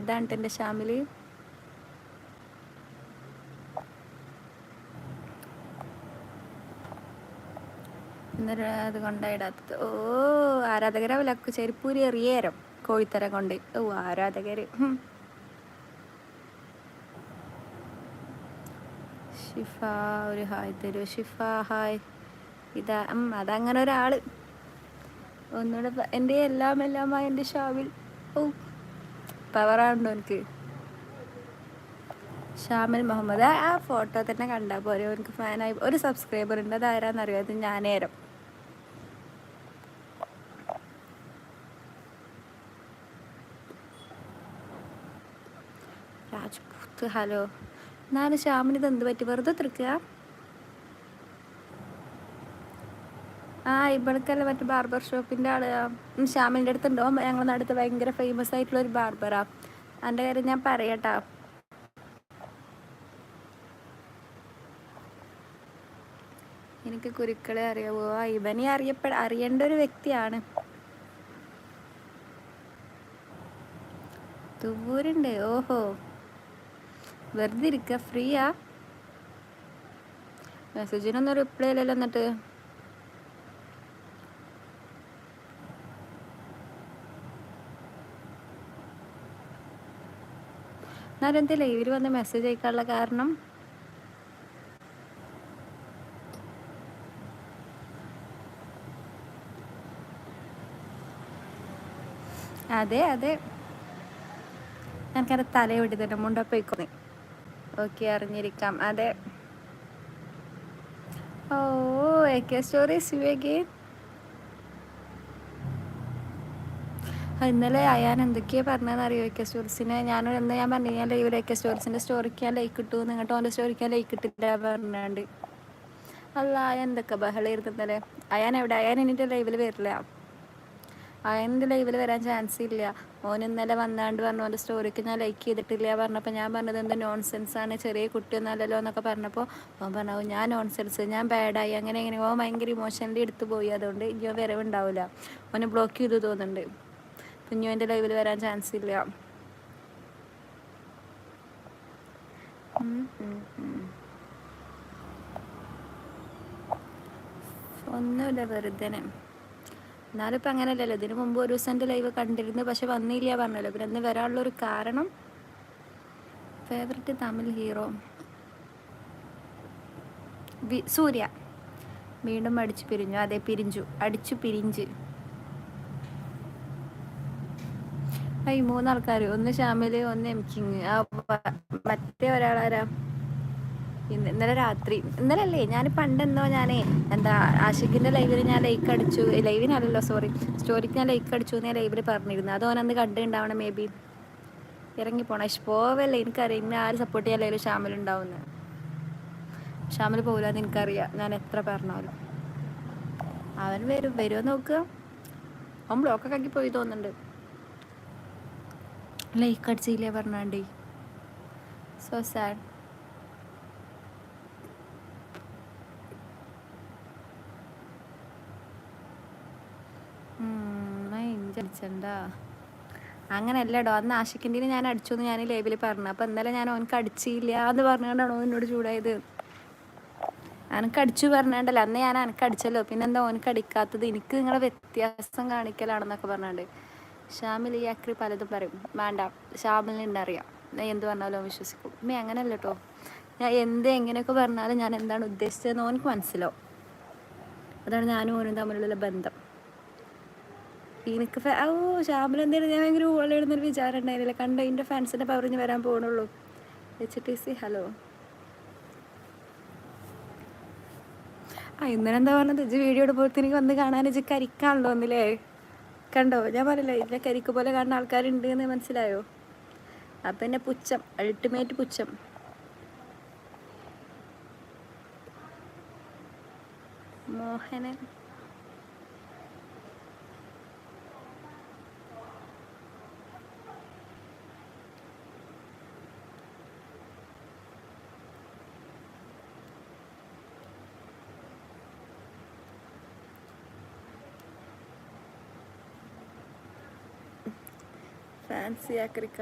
ഇതാണ് എൻ്റെ ഷാമില്. ഇന്നൊരു അത് കൊണ്ടായിടാത്തത്. ഓ ആരാധകരാവില്ല ചെരുപ്പൂരി എറിയേരം കോഴിത്തരം കൊണ്ട്. ഓ ആരാധകർ. ഷിഫ ഒരു ഹായ് തരൂ. ഷിഫ ഹായ്. ഇതാ അതങ്ങനെ ഒരാൾ ഒന്നുകൂടെ എൻ്റെ എല്ലാമായ എൻ്റെ ഷാമിൽ. ഓ പവറാണല്ലോ എനിക്ക്. ഷാമിൽ മുഹമ്മദ് ആ ഫോട്ടോ തന്നെ കണ്ടാൽ പോരെ. എനിക്ക് ഫാനായി ഒരു സബ്സ്ക്രൈബർ ഉണ്ട്. അത് ആരാന്നറിയോ? അത് ഞാനേരം. രാജ്പൂത്ത് ഹലോ. എന്നാലും ഷാമിന് ഇത് എന്ത് പറ്റി? വെറുതെ തീർക്കുക. ഇവിടേക്കല്ല മറ്റേ ബാർബർ ഷോപ്പിൻ്റെ ആൾ ഷാമിൻ്റെ അടുത്തുണ്ടോ? ഞങ്ങളുടെ അടുത്ത് ഭയങ്കര ഫേമസ് ആയിട്ടുള്ള ഒരു ബാർബറാ. എൻ്റെ കാര്യം ഞാൻ പറയട്ടാ. എനിക്ക് കുരുക്കളെ അറിയാവോ? ഇവനെ അറിയേണ്ട ഒരു വ്യക്തിയാണ്. ദൂരുണ്ട്. ഓഹോ വെറുതെ ഇരിക്കുക. ഫ്രീയാ? മെസ്സേജിനൊന്നും റിപ്ലൈ ഇല്ലല്ലോ. എന്നിട്ട് എന്നാലും എന്ത് ലൈവിൽ വന്ന് മെസ്സേജ് അയക്കാനുള്ള കാരണം? അതെ എനിക്കത് തലയൊട്ടി തന്നെ മുണ്ടപ്പോയിക്കൊന്നേ. ഓക്കെ അറിഞ്ഞിരിക്കാം. അതെ. ഓ AK സ്റ്റോറി സിവേഗി. ഇന്നലെ അയാൻ എന്തൊക്കെയാ പറഞ്ഞതെന്ന് അറിയോ? AK സ്റ്റോറീസിനെ ഞാൻ പറഞ്ഞു ഞാൻ ലൈവിൽ AK സ്റ്റോറീസിൻ്റെ സ്റ്റോറിക്ക് ഞാൻ ലൈക്ക് ഇട്ടു, നിങ്ങട്ട് ഓൻ്റെ സ്റ്റോറിക്ക് ഞാൻ ലൈക്ക് ഇട്ടില്ല പറഞ്ഞാണ്ട്. അല്ല എന്തൊക്കെ ബഹളം ഇരുന്നല്ലേ. അയാൻ എവിടെ? അയാൻ എന്നിട്ട് ലൈവിൽ വരില്ല. അയാൻ്റെ ലൈവിൽ വരാൻ ചാൻസ് ഇല്ല. ഓൻ ഇന്നലെ വന്നാണ്ട് പറഞ്ഞു ഓൻ്റെ സ്റ്റോറിക്ക് ഞാൻ ലൈക്ക് ചെയ്തിട്ടില്ല പറഞ്ഞപ്പോൾ ഞാൻ പറഞ്ഞത് എന്ത് നോൺസെൻസാണ്, ചെറിയ കുട്ടിയൊന്നല്ലല്ലോ എന്നൊക്കെ പറഞ്ഞപ്പോൾ ഓൻ പറഞ്ഞു ഞാൻ നോൺസെൻസ്, ഞാൻ ബാഡായി അങ്ങനെ ഓൻ ഭയങ്കര ഇമോഷണലി എടുത്തു പോയി. അതുകൊണ്ട് ഇനി വരവുണ്ടാവില്ല. ഓന് ബ്ലോക്ക് ചെയ്തു തോന്നുന്നുണ്ട്. പിന്നെ എൻ്റെ ലൈവിൽ വരാൻ ചാൻസ് ഇല്ല. ഒന്നുമില്ല വെറുതെ. എന്നാലും ഇപ്പം അങ്ങനെയല്ലല്ലോ. ഇതിന് മുമ്പ് ഒരു ദിവസം എൻ്റെ ലൈവ് കണ്ടിരുന്നു, പക്ഷെ വന്നില്ല പറഞ്ഞല്ലോ. പിന്നെ അന്ന് വരാനുള്ളൊരു കാരണം ഫേവററ്റ് തമിഴ് ഹീറോ സൂര്യ. വീണ്ടും അടിച്ചു പിരിഞ്ഞു. അതെ അടിച്ചു പിരിഞ്ച്. ഈ മൂന്നാൾക്കാർ, ഒന്ന് ഷാമില്, ഒന്ന് എംകിങ്, മറ്റേ ഒരാളാരാ? ഇന്നലെ രാത്രി. ഇന്നലെ അല്ലേ ഞാൻ പണ്ടെന്നോ ഞാനേ ആഷിഖിൻ്റെ ലൈവിൽ ഞാൻ ലൈക്ക് അടിച്ചു. ലൈവിനല്ലല്ലോ സോറി, സ്റ്റോറിക്ക് ഞാൻ ലൈക്ക് അടിച്ചു എന്ന് ഞാൻ ലൈവിൽ പറഞ്ഞിരുന്നു. അത് ഓനന്ന് കണ്ടുണ്ടാവണം മേ ബി. ഇറങ്ങിപ്പോണ പോവല്ലേ. എനിക്കറിയാം ഇന്ന് ആര് സപ്പോർട്ട് ചെയ്യാൻ ഷാമിലുണ്ടാവുന്നത്. ഷാമിൽ പോകില്ലെന്ന് എനിക്കറിയാം. ഞാൻ എത്ര പറഞ്ഞാലും അവൻ വരുമോ നോക്കുക. അവൻ ബ്ലോക്കൊക്കെ ആക്കി പോയി തോന്നുന്നുണ്ട്. ലൈക്ക് അടിച്ചില്ലേ പറഞ്ഞാണ്ടേ. So sad. അടിച്ചണ്ട അങ്ങനെയല്ലേടോ. അന്ന് ആഷിക്കിൻ്റെ ഞാൻ അടിച്ചു എന്ന് ഞാൻ ലൈവിൽ പറഞ്ഞു. അപ്പം ഇന്നലെ ഞാൻ ഓനക്ക് അടിച്ചില്ല എന്ന് പറഞ്ഞുകൊണ്ടാണോ എന്നോട് ചൂടായത്? എനിക്ക് അടിച്ചു പറഞ്ഞാണ്ടല്ലോ അന്ന് ഞാൻ എനിക്ക് അടിച്ചല്ലോ. പിന്നെന്താ ഓനക്ക് അടിക്കാത്തത്? എനിക്ക് നിങ്ങളെ വ്യത്യാസം കാണിക്കലാണെന്നൊക്കെ പറഞ്ഞാണ്ട്. ഷാമിൽ ഈ അക്രി പലതും പറയും. വേണ്ട, ഷാമിലിന് എന്നറിയാം. ഞാൻ എന്ത് പറഞ്ഞാലും അവൻ വിശ്വസിക്കും. അങ്ങനെയല്ല കേട്ടോ. ഞാൻ എങ്ങനെയൊക്കെ പറഞ്ഞാലും ഞാൻ എന്താണ് ഉദ്ദേശിച്ചതെന്ന് ഓനക്ക് മനസ്സിലാവും. അതാണ് ഞാനും ഓനും തമ്മിലുള്ള ബന്ധം. എനിക്ക് ഷാമിൽ എന്തായാലും ഞാൻ ഭയങ്കര ഓളെടുന്നൊരു വിചാരം ഉണ്ടായിരുന്നില്ല. കണ്ടോ എൻ്റെ ഫാൻസിൻ്റെ പവറിഞ്ഞ് വരാൻ പോകണുള്ളൂ. HTC hello. ഇന്നലെ എന്താ പറഞ്ഞത്? ഇജ്ജ് വീഡിയോ എടുപ്പോഴത്തേക്ക് വന്ന് കാണാൻ ഇജ്ജ് കരിക്കാണല്ലോ ഒന്നില്ലേ. കണ്ടോ ഞാൻ പറയില്ല ഇതിനെ കരിക്ക് പോലെ കാണുന്ന ആൾക്കാരുണ്ട് എന്ന് മനസ്സിലായോ? അപ്പം എന്നെ പുച്ഛം, അൾട്ടിമേറ്റ് പുച്ഛം. മോഹനൻ ഫാൻസി ആക്രിക്ക.